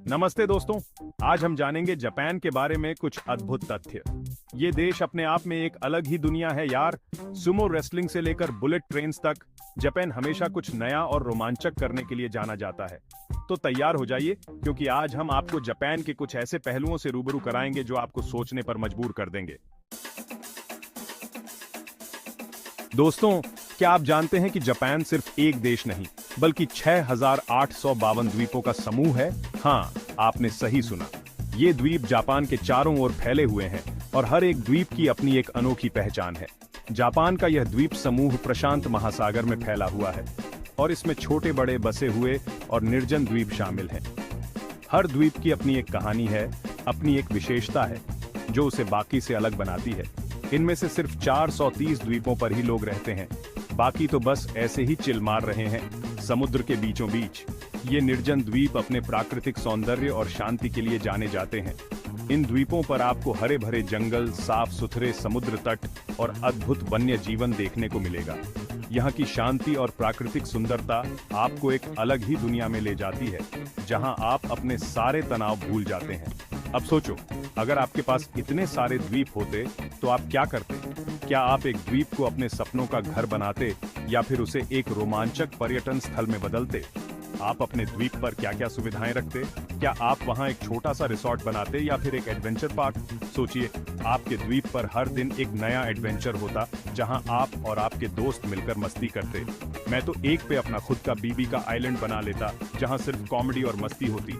नमस्ते दोस्तों, आज हम जानेंगे जापान के बारे में कुछ अद्भुत तथ्य। ये देश अपने आप में एक अलग ही दुनिया है यार। सुमो रेसलिंग से लेकर बुलेट ट्रेन्स तक जापान हमेशा कुछ नया और रोमांचक करने के लिए जाना जाता है। तो तैयार हो जाइए, क्योंकि आज हम आपको जापान के कुछ ऐसे पहलुओं से रूबरू कराएंगे जो आपको सोचने पर मजबूर कर देंगे। दोस्तों, क्या आप जानते हैं कि जापान सिर्फ एक देश नहीं बल्कि 6,852 द्वीपों का समूह है? हाँ, आपने सही सुना। ये द्वीप जापान के चारों ओर फैले हुए हैं और हर एक द्वीप की अपनी एक अनोखी पहचान है। जापान का यह द्वीप समूह प्रशांत महासागर में फैला हुआ है और इसमें छोटे बड़े बसे हुए और निर्जन द्वीप शामिल हैं। हर द्वीप की अपनी एक कहानी है, अपनी एक विशेषता है जो उसे बाकी से अलग बनाती है। इनमें से सिर्फ 430 द्वीपों पर ही लोग रहते हैं, बाकी तो बस ऐसे ही चिल मार रहे हैं समुद्र के बीचों बीच। ये निर्जन द्वीप अपने प्राकृतिक सौंदर्य और शांति के लिए जाने जाते हैं। इन द्वीपों पर आपको हरे भरे जंगल, साफ सुथरे समुद्र तट और अद्भुत वन्य जीवन देखने को मिलेगा। यहाँ की शांति और प्राकृतिक सुंदरता आपको एक अलग ही दुनिया में ले जाती है, जहाँ आप अपने सारे तनाव भूल जाते हैं। अब सोचो, अगर आपके पास इतने सारे द्वीप होते तो आप क्या करते? क्या आप एक द्वीप को अपने सपनों का घर बनाते या फिर उसे एक रोमांचक पर्यटन स्थल में बदलते? आप अपने द्वीप पर क्या क्या सुविधाएं रखते? क्या आप वहां एक छोटा सा रिसोर्ट बनाते या फिर एक एडवेंचर पार्क? सोचिए, आपके द्वीप पर हर दिन एक नया एडवेंचर होता जहां आप और आपके दोस्त मिलकर मस्ती करते। मैं तो एक पे अपना खुद का बीबी का आइलैंड बना लेता जहां सिर्फ कॉमेडी और मस्ती होती।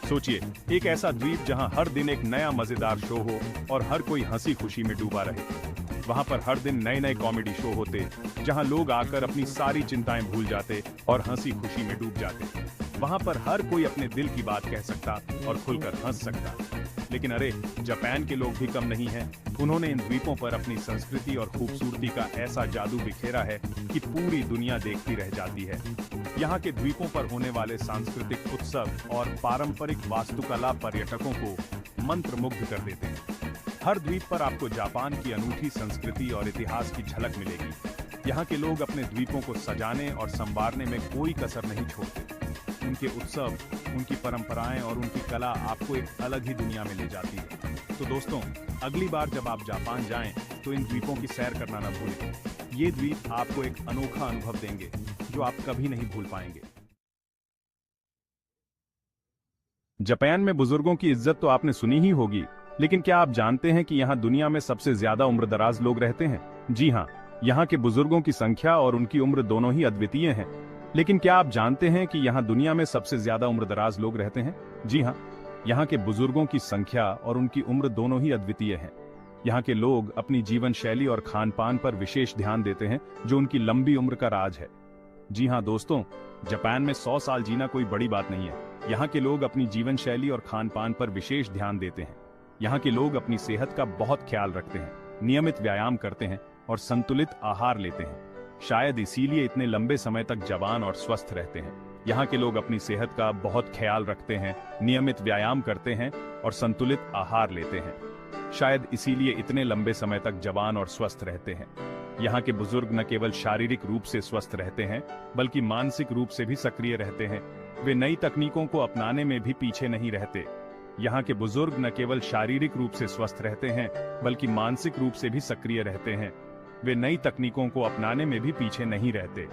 सोचिए, एक ऐसा द्वीप जहां हर दिन एक नया मजेदार शो हो और हर कोई हंसी खुशी में डूबा रहे। वहां पर हर दिन नए नए कॉमेडी शो होते जहां लोग आकर अपनी सारी चिंताएं भूल जाते और हंसी खुशी में डूब जाते। वहां पर हर कोई अपने दिल की बात कह सकता और खुलकर हंस सकता। लेकिन अरे, जापान के लोग भी कम नहीं हैं। उन्होंने इन द्वीपों पर अपनी संस्कृति और खूबसूरती का ऐसा जादू बिखेरा है कि पूरी दुनिया देखती रह जाती है। यहाँ के द्वीपों पर होने वाले सांस्कृतिक उत्सव और पारंपरिक वास्तुकला पर्यटकों को मंत्रमुग्ध कर देते हैं। हर द्वीप पर आपको जापान की अनूठी संस्कृति और इतिहास की झलक मिलेगी। यहाँ के लोग अपने द्वीपों को सजाने और संवारने में कोई कसर नहीं छोड़ते। उनके उत्सव, उनकी परंपराएं और उनकी कला आपको एक अलग ही दुनिया में ले जाती है। तो दोस्तों, अगली बार जब आप जापान जाएं, तो इन द्वीपों की सैर करना न भूलें। ये द्वीप आपको एक अनोखा अनुभव देंगे जो आप कभी नहीं भूल पाएंगे। जापान में बुजुर्गों की इज्जत तो आपने सुनी ही होगी, लेकिन क्या आप जानते हैं कि यहाँ दुनिया में सबसे ज्यादा उम्रदराज लोग रहते हैं? जी हाँ, यहाँ के बुजुर्गों की संख्या और उनकी उम्र दोनों ही अद्वितीय हैं। लेकिन क्या आप जानते हैं कि यहाँ दुनिया में सबसे ज्यादा उम्रदराज लोग रहते हैं? जी हाँ, यहाँ के बुजुर्गों की संख्या और उनकी उम्र दोनों ही अद्वितीय हैं। यहाँ के लोग अपनी जीवन शैली और खान पान पर विशेष ध्यान देते हैं, जो उनकी लंबी उम्र का राज है। जी हाँ दोस्तों, जापान में 100 साल जीना कोई बड़ी बात नहीं है। यहाँ के लोग अपनी जीवन शैली और खान पान पर विशेष ध्यान देते हैं। यहाँ के लोग अपनी सेहत का बहुत ख्याल रखते हैं, नियमित व्यायाम करते हैं और संतुलित आहार लेते हैं। शायद इसीलिए इतने लंबे समय तक जवान और स्वस्थ रहते हैं। यहाँ के लोग अपनी सेहत का बहुत ख्याल रखते हैं, नियमित व्यायाम करते हैं और संतुलित आहार लेते हैं। शायद इसीलिए इतने लंबे समय तक जवान और स्वस्थ रहते हैं। यहाँ के बुजुर्ग न केवल शारीरिक रूप से स्वस्थ रहते हैं, बल्कि मानसिक रूप से भी सक्रिय रहते हैं। वे नई तकनीकों को अपनाने में भी पीछे नहीं रहते। यहाँ के बुजुर्ग न केवल शारीरिक रूप से स्वस्थ रहते हैं, बल्कि मानसिक रूप से भी सक्रिय रहते हैं। वे नई तकनीकों को अपनाने में भी पीछे नहीं रहते।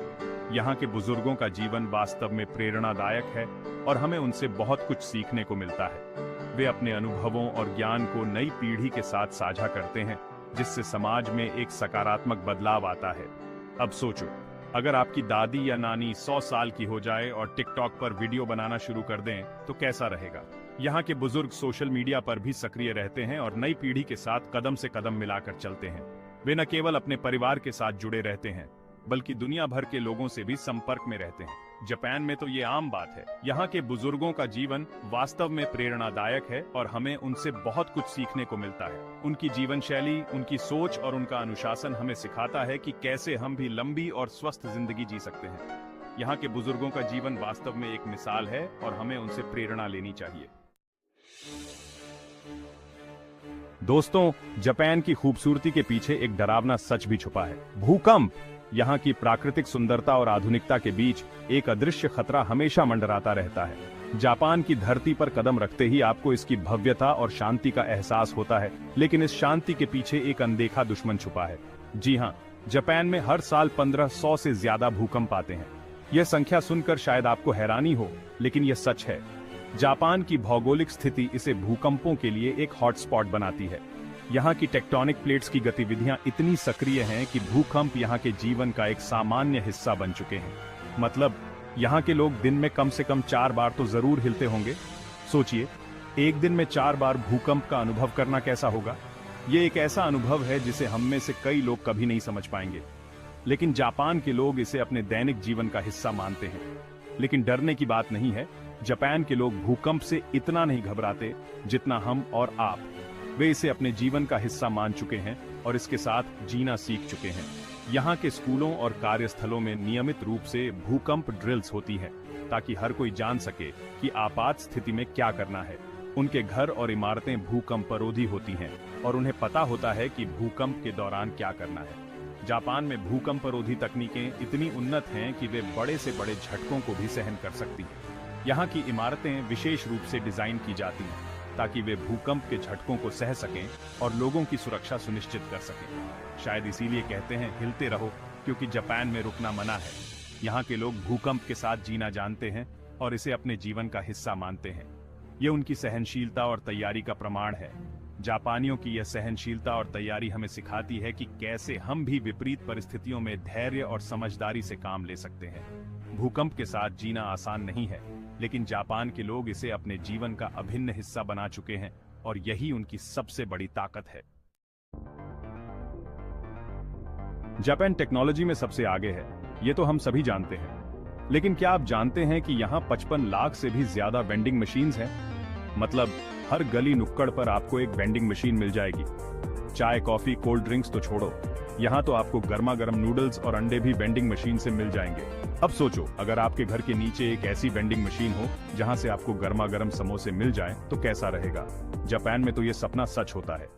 यहाँ के बुजुर्गों का जीवन वास्तव में प्रेरणादायक है और हमें उनसे बहुत कुछ सीखने को मिलता है। वे अपने अनुभवों और ज्ञान को नई पीढ़ी के साथ साझा करते हैं, जिससे समाज में एक सकारात्मक बदलाव आता है। अब सोचो, अगर आपकी दादी या नानी 100 साल की हो जाए और टिकटॉक पर वीडियो बनाना शुरू कर दें, तो कैसा रहेगा? यहाँ के बुजुर्ग सोशल मीडिया पर भी सक्रिय रहते हैं और नई पीढ़ी के साथ कदम से कदम मिलाकर चलते हैं। वे न केवल अपने परिवार के साथ जुड़े रहते हैं, बल्कि दुनिया भर के लोगों से भी संपर्क में रहते हैं। जापान में तो ये आम बात है। यहाँ के बुजुर्गों का जीवन वास्तव में प्रेरणादायक है और हमें उनसे बहुत कुछ सीखने को मिलता है। उनकी जीवन शैली, उनकी सोच और उनका अनुशासन हमें सिखाता है कि कैसे हम भी लंबी और स्वस्थ जिंदगी जी सकते हैं। यहाँ के बुजुर्गों का जीवन वास्तव में एक मिसाल है और हमें उनसे प्रेरणा लेनी चाहिए। दोस्तों, जापान की खूबसूरती के पीछे एक डरावना सच भी छुपा है। भूकंप। यहाँ की प्राकृतिक सुंदरता और आधुनिकता के बीच एक अदृश्य खतरा हमेशा मंडराता रहता है। जापान की धरती पर कदम रखते ही आपको इसकी भव्यता और शांति का एहसास होता है, लेकिन इस शांति के पीछे एक अनदेखा दुश्मन छुपा है। जी हाँ, जापान में हर साल 1500 से ज्यादा भूकंप आते हैं। यह संख्या सुनकर शायद आपको हैरानी हो, लेकिन यह सच है। जापान की भौगोलिक स्थिति इसे भूकंपों के लिए एक हॉटस्पॉट बनाती है। यहाँ की टेक्टोनिक प्लेट्स की गतिविधियां इतनी सक्रिय हैं कि भूकंप यहाँ के जीवन का एक सामान्य हिस्सा बन चुके हैं। मतलब यहाँ के लोग दिन में कम से कम 4 बार तो जरूर हिलते होंगे। सोचिए, एक दिन में 4 बार भूकंप का अनुभव करना कैसा होगा। ये एक ऐसा अनुभव है जिसे हम में से कई लोग कभी नहीं समझ पाएंगे, लेकिन जापान के लोग इसे अपने दैनिक जीवन का हिस्सा मानते हैं। लेकिन डरने की बात नहीं है, जापान के लोग भूकंप से इतना नहीं घबराते जितना हम और आप। वे इसे अपने जीवन का हिस्सा मान चुके हैं और इसके साथ जीना सीख चुके हैं। यहाँ के स्कूलों और कार्यस्थलों में नियमित रूप से भूकंप ड्रिल्स होती हैं, ताकि हर कोई जान सके कि आपात स्थिति में क्या करना है। उनके घर और इमारतें भूकंपरोधी होती हैं और उन्हें पता होता है कि भूकंप के दौरान क्या करना है। जापान में भूकंपरोधी तकनीकें इतनी उन्नत हैं कि वे बड़े से बड़े झटकों को भी सहन कर सकती हैं। यहाँ की इमारतें विशेष रूप से डिजाइन की जाती हैं ताकि वे भूकंप के झटकों को सह सकें और लोगों की सुरक्षा सुनिश्चित कर सकें। शायद इसीलिए कहते हैं हिलते रहो, क्योंकि जापान में रुकना मना है। यहाँ के लोग भूकंप के साथ जीना जानते हैं और इसे अपने जीवन का हिस्सा मानते हैं। ये उनकी सहनशीलता और तैयारी का प्रमाण है। जापानियों की यह सहनशीलता और तैयारी हमें सिखाती है कि कैसे हम भी विपरीत परिस्थितियों में धैर्य और समझदारी से काम ले सकते हैं। भूकंप के साथ जीना आसान नहीं है, लेकिन जापान के लोग इसे अपने जीवन का अभिन्न हिस्सा बना चुके हैं और यही उनकी सबसे बड़ी ताकत है। जापान टेक्नोलॉजी में सबसे आगे है, ये तो हम सभी जानते हैं। लेकिन क्या आप जानते हैं कि यहाँ 55 लाख से भी ज्यादा वेंडिंग मशीन्स हैं? मतलब हर गली नुक्कड़ पर आपको एक वेंडिंग मशीन मिल जाएगी। चाय, कॉफी, कोल्ड ड्रिंक्स तो छोड़ो, यहाँ तो आपको गर्मा गर्म नूडल्स और अंडे भी वेंडिंग मशीन से मिल जाएंगे। अब सोचो, अगर आपके घर के नीचे एक ऐसी वेंडिंग मशीन हो जहाँ से आपको गर्मा गर्म समोसे मिल जाएं, तो कैसा रहेगा? जापान में तो ये सपना सच होता है।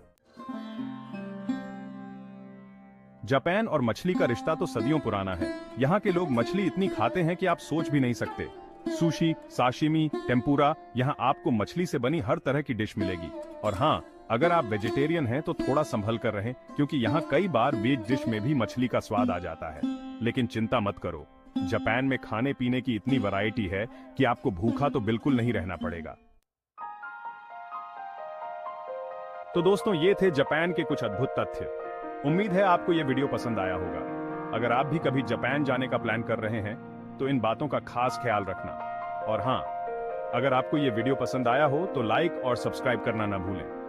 जापान और मछली का रिश्ता तो सदियों पुराना है। यहाँ के लोग मछली इतनी खाते हैं कि आप सोच भी नहीं सकते। सुशी, साशिमी, टेम्पुरा, यहाँ आपको मछली से बनी हर तरह की डिश मिलेगी। और हाँ, अगर आप वेजिटेरियन हैं तो थोड़ा संभल कर रहें, क्योंकि यहाँ कई बार वेज डिश में भी मछली का स्वाद आ जाता है। लेकिन चिंता मत करो, जापान में खाने पीने की इतनी वैरायटी है कि आपको भूखा तो बिल्कुल नहीं रहना पड़ेगा। तो दोस्तों, ये थे जापान के कुछ अद्भुत तथ्य। उम्मीद है आपको ये वीडियो पसंद आया होगा। अगर आप भी कभी जापान जाने का प्लान कर रहे हैं तो इन बातों का खास ख्याल रखना। और हाँ, अगर आपको ये वीडियो पसंद आया हो तो लाइक और सब्सक्राइब करना ना भूलें।